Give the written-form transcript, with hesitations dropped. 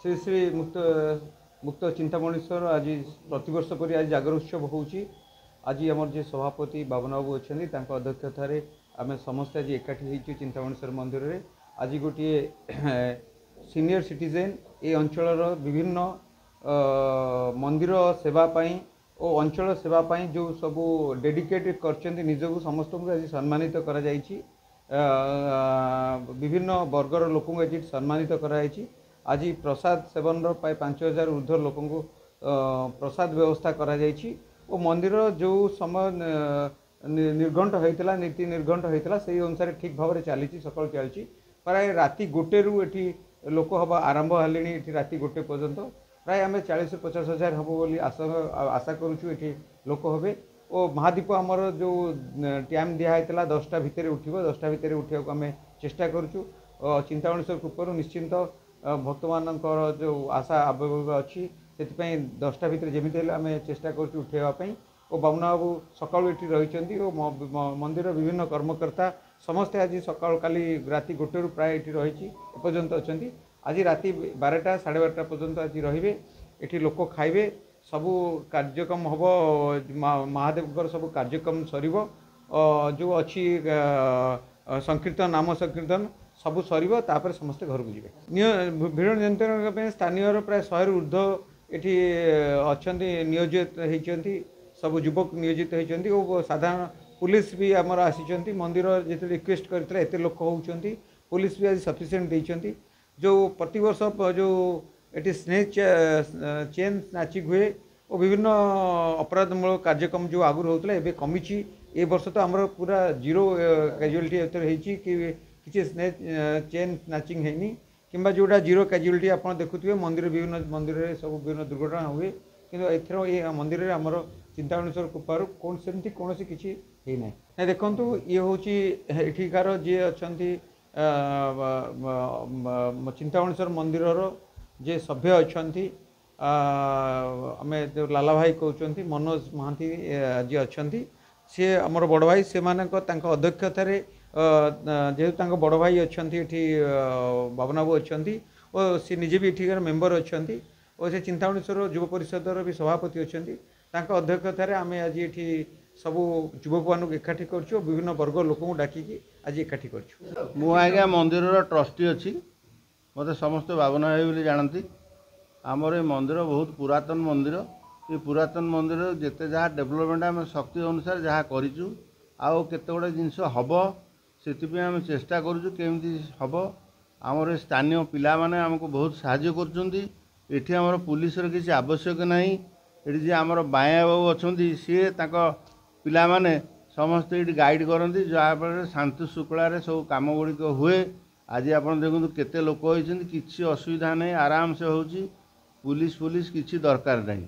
श्री श्री मुक्त मुक्त चिंतामणीश्वर आज प्रतिवर्ष पर आज जागर उत्सव होची। आज आमर जे सभापति बाबन बाबू अच्छा अध्यक्षतार आम समस्त आज एकाठी होती चिंतामणीश्वर मंदिर में। आज गोटे सीनियर सिटीजेन ये अंचल विभिन्न मंदिर सेवाई और अंचल सेवाई जो सबू डेडिकेटेड कर निजक समस्त को आज सम्मानित करा जायछि। विभिन्न वर्गर लोक आज सम्मानित कराई। आज प्रसाद सेवन प्राय 5000 ऊर्ध्व लोक प्रसाद व्यवस्था करा जायछि। और मंदिर जो समय निर्घंट होता नीति निर्घंट होता से अनुसार ठीक भाव में चली सकाल चलती प्राय राति गोटे रु एटी लोक हवा आरंभ हेले राति गोटे पर्यंत प्राय आम 40-50 हजार हम बोली आशा करुचु ये लोक हे। और महादीप आमर जो टाइम दिखाई 10टा भितर उठिबो 10टा भितर उठा आम चेष्टा करुचु। चिंतामणीश्वर कृपा निश्चिंत भक्त मानकर जो आशा आवेग अच्छी से 10टा भितर जमी आम चेष्टा करुचु उठेवाई। और बाबुना बाबू सकाळु एठी रहिचंती और मंदिर विभिन्न कर्मकर्ता समस्ते आज सकाळ काली राति गोटे रु प्राय एठी रहिछि एपर्यंत अछंती। आज राति 12टा 12:30 पर्यंत आज रहिबे एठी लोक खाइबे सबू कार्यक्रम हम महादेव सब कार्यक्रम सरिबो जो अच्छी संकीर्तन नाम संकीर्तन सबू सर तापर समस्ते घर को जी भीड़ नियंत्रण स्थानीय प्राय 100 रु ऊर्ध्व एठी अछंती नियोजित होती सब युवक नियोजित होती। और साधारण पुलिस भी आमर आसी मंदिर जो रिक्वेस्ट करते एत लोक होती पुलिस भी आज सफिशिएंट देती। जो प्रतिवर्ष जो ये स्नेक चेन स्नाचिंग हुए और विभिन्न अपराधमूलक कार्यक्रम जो आगुरी होता है कमी। ए वर्ष तो आमर पूरा जीरो कैजुअलिटी कि स्नेक चेन स्नाचिंग है कि जोड़ा जीरो कैजुअलिटी आप देखुए मंदिर विभिन्न मंदिर सब विभिन्न दुर्घटना हुए कि एथर ये मंदिर में आमर चिंतामणीश्वर कृपार कौन सेमती कौन किसी ना देखु ये हूँ एठिकार जी अच्छा चिंतामणीश्वर मंदिर जे सभ्य अच्छा आम लाला भाई कहते मनोज महांती जी अच्छा सी आमर बड़ भाई से अध्यक्षतार जेहेतु बड़ भाई अच्छा बाबन बाबू अच्छा और सी निजे भी एठिकार मेम्बर अच्छा और से चिंतामणीश्वर युव परिषदर भी सभापति अच्छा अध्यक्षतार आम आज ये सबू युवक मानक एकाठी कर विभिन्न वर्ग लोक डाकिकी आज एकाठी कर मुझे मंदिर ट्रस्टी अच्छी मत समस्त बाबन भाई बोली जानती। आमर ये मंदिर बहुत पुरातन मंदिर ये पुरातन मंदिर जिते जहाँ डेभलपमेंट आम शक्ति अनुसार जहाँ करूँ आउ केते गुड़े जिनस हम से आम चेष्टा करूँ केमती हम आमर स्थानीय पिला माने आमको बहुत साहाय्य कर आमर पुलिस किसी आवश्यक नहीं ये जी आमर बाया बाबू अच्छा सी पिला माने समस्त ये गाइड करती जहाँफल शांति श्रृंखला सब कम गुड़िक हुए। आज आप देखो केते लोक होती किसी असुविधा नहीं आराम से होची पुलिस किसी दरकार नहीं।